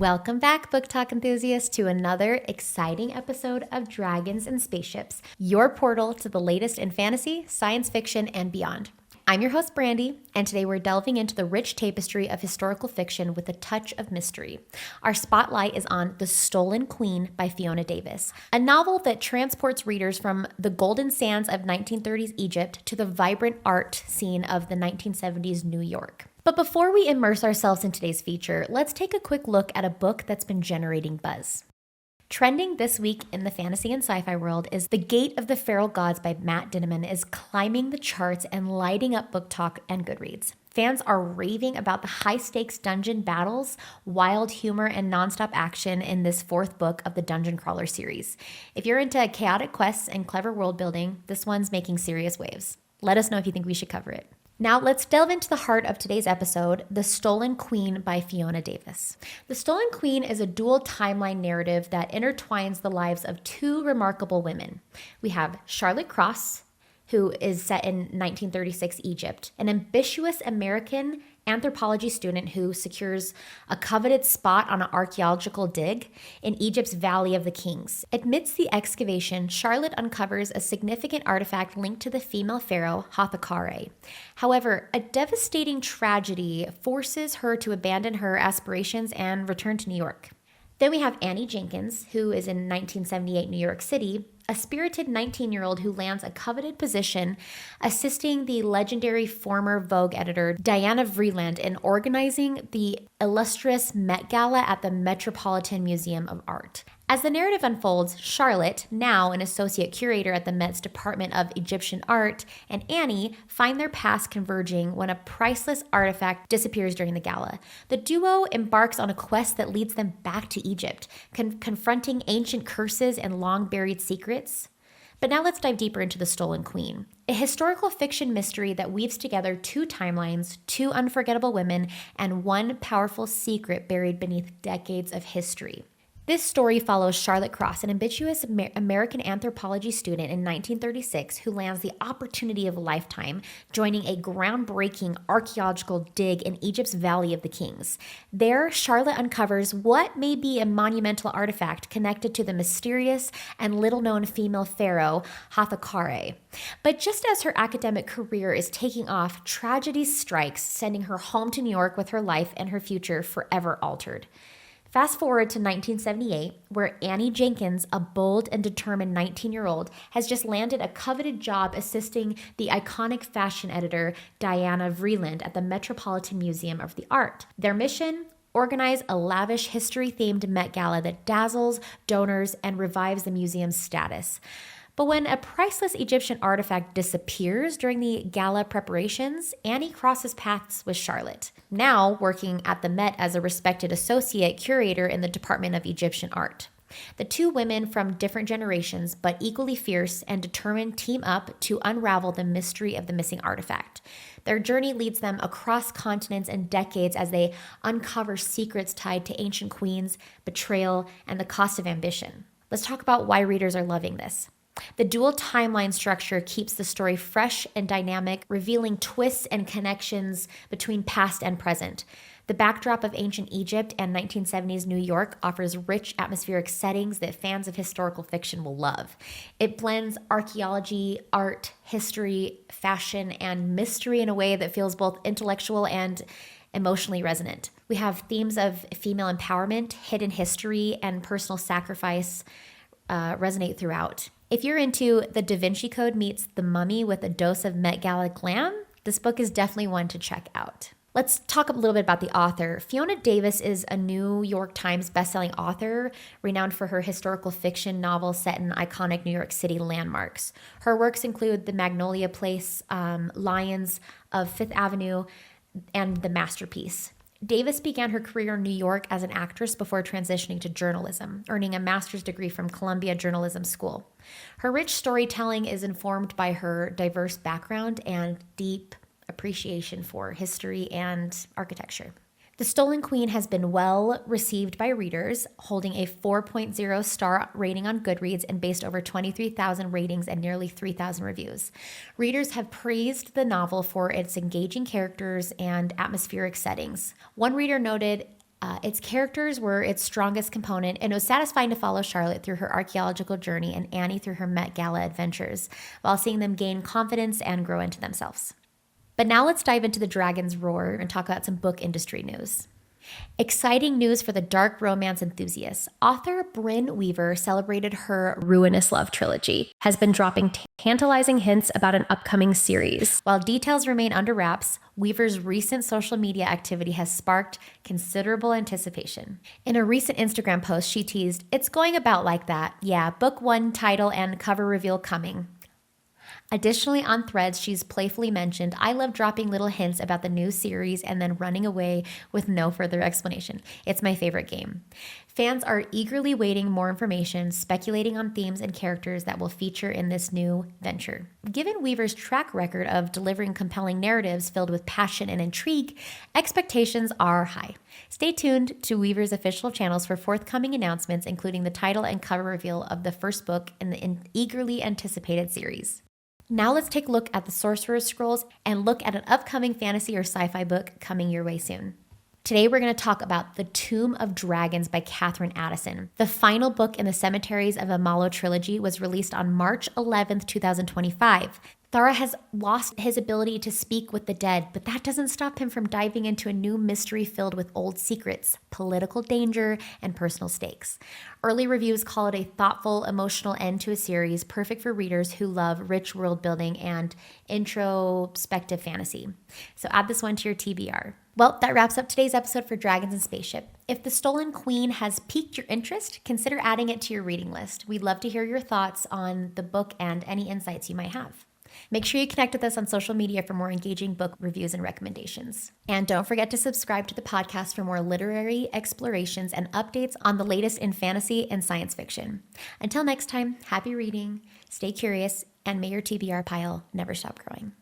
Welcome back, Book Talk enthusiasts, to another exciting episode of Dragons and Spaceships, your portal to the latest in fantasy, science fiction, and beyond. I'm your host, Brandi, and today we're delving into the rich tapestry of historical fiction with a touch of mystery. Our spotlight is on The Stolen Queen by Fiona Davis, a novel that transports readers from the golden sands of 1930s Egypt to the vibrant art scene of the 1970s New York. But before we immerse ourselves in today's feature, let's take a quick look at a book that's been generating buzz. Trending this week in the fantasy and sci-fi world is The Gate of the Feral Gods by Matt Dinniman is climbing the charts and lighting up Book Talk and Goodreads. Fans are raving about the high-stakes dungeon battles, wild humor, and nonstop action in this fourth book of the Dungeon Crawler series. If you're into chaotic quests and clever world building, this one's making serious waves. Let us know if you think we should cover it. Now let's delve into the heart of today's episode, The Stolen Queen by Fiona Davis. The Stolen Queen is a dual timeline narrative that intertwines the lives of two remarkable women. We have Charlotte Cross, who is set in 1936 Egypt, an ambitious American anthropology student who secures a coveted spot on an archaeological dig in Egypt's Valley of the Kings. Amidst the excavation, Charlotte uncovers a significant artifact linked to the female pharaoh Hathakare. However, a devastating tragedy forces her to abandon her aspirations and return to New York. Then we have Annie Jenkins, who is in 1978 New York City, a spirited 19-year-old who lands a coveted position assisting the legendary former Vogue editor Diana Vreeland in organizing the illustrious Met Gala at the Metropolitan Museum of Art. As the narrative unfolds, Charlotte, now an associate curator at the Met's Department of Egyptian Art, and Annie find their paths converging when a priceless artifact disappears during the gala. The duo embarks on a quest that leads them back to Egypt, confronting ancient curses and long-buried secrets. But now let's dive deeper into The Stolen Queen, a historical fiction mystery that weaves together two timelines, two unforgettable women, and one powerful secret buried beneath decades of history. This story follows Charlotte Cross, an ambitious American anthropology student in 1936 who lands the opportunity of a lifetime, joining a groundbreaking archaeological dig in Egypt's Valley of the Kings. There, Charlotte uncovers what may be a monumental artifact connected to the mysterious and little-known female pharaoh, Hathakare. But just as her academic career is taking off, tragedy strikes, sending her home to New York with her life and her future forever altered. Fast forward to 1978, where Annie Jenkins, a bold and determined 19-year-old, has just landed a coveted job assisting the iconic fashion editor Diana Vreeland at the Metropolitan Museum of the Art. Their mission? Organize a lavish history-themed Met Gala that dazzles donors and revives the museum's status. But when a priceless Egyptian artifact disappears during the gala preparations, Annie crosses paths with Charlotte, now working at the Met as a respected associate curator in the Department of Egyptian Art. The two women from different generations, but equally fierce and determined, team up to unravel the mystery of the missing artifact. Their journey leads them across continents and decades as they uncover secrets tied to ancient queens, betrayal, and the cost of ambition. Let's talk about why readers are loving this. The dual timeline structure keeps the story fresh and dynamic, revealing twists and connections between past and present. The backdrop of ancient Egypt and 1970s New York offers rich atmospheric settings that fans of historical fiction will love. It blends archaeology, art, history, fashion, and mystery in a way that feels both intellectual and emotionally resonant. We have themes of female empowerment, hidden history, and personal sacrifice resonate throughout. If you're into The Da Vinci Code meets The Mummy with a dose of Met Gala glam, this book is definitely one to check out. Let's talk a little bit about the author. Fiona Davis is a New York Times bestselling author, renowned for her historical fiction novels set in iconic New York City landmarks. Her works include The Magnolia Place, Lions of Fifth Avenue, and The Masterpiece. Davis began her career in New York as an actress before transitioning to journalism, earning a master's degree from Columbia Journalism School. Her rich storytelling is informed by her diverse background and deep appreciation for history and architecture. The Stolen Queen has been well received by readers, holding a 4.0 star rating on Goodreads and based over 23,000 ratings and nearly 3,000 reviews. Readers have praised the novel for its engaging characters and atmospheric settings. One reader noted, Its characters were its strongest component, and it was satisfying to follow Charlotte through her archaeological journey and Annie through her Met Gala adventures, while seeing them gain confidence and grow into themselves. But now let's dive into the Dragon's Roar and talk about some book industry news. Exciting news for the dark romance enthusiasts. Author Bryn Weaver celebrated her Ruinous Love trilogy, has been dropping tantalizing hints about an upcoming series. While details remain under wraps, Weaver's recent social media activity has sparked considerable anticipation. In a recent Instagram post, she teased, "It's going about like that. Yeah, book 1 title and cover reveal coming." Additionally, on Threads, she's playfully mentioned, "I love dropping little hints about the new series and then running away with no further explanation. It's my favorite game." Fans are eagerly waiting more information, speculating on themes and characters that will feature in this new venture. Given Weaver's track record of delivering compelling narratives filled with passion and intrigue, expectations are high. Stay tuned to Weaver's official channels for forthcoming announcements, including the title and cover reveal of the first book in the eagerly anticipated series. Now let's take a look at the Sorcerer's Scrolls and look at an upcoming fantasy or sci-fi book coming your way soon. Today we're going to talk about The Tomb of Dragons by Catherine Addison. The final book in the Cemeteries of Amalo trilogy was released on March 11th, 2025. Thara has lost his ability to speak with the dead, but that doesn't stop him from diving into a new mystery filled with old secrets, political danger, and personal stakes. Early reviews call it a thoughtful, emotional end to a series, perfect for readers who love rich world building and introspective fantasy. So add this one to your TBR. Well, that wraps up today's episode for Dragons and Spaceship. If The Stolen Queen has piqued your interest, consider adding it to your reading list. We'd love to hear your thoughts on the book and any insights you might have. Make sure you connect with us on social media for more engaging book reviews and recommendations. And don't forget to subscribe to the podcast for more literary explorations and updates on the latest in fantasy and science fiction. Until next time, happy reading, stay curious, and may your TBR pile never stop growing.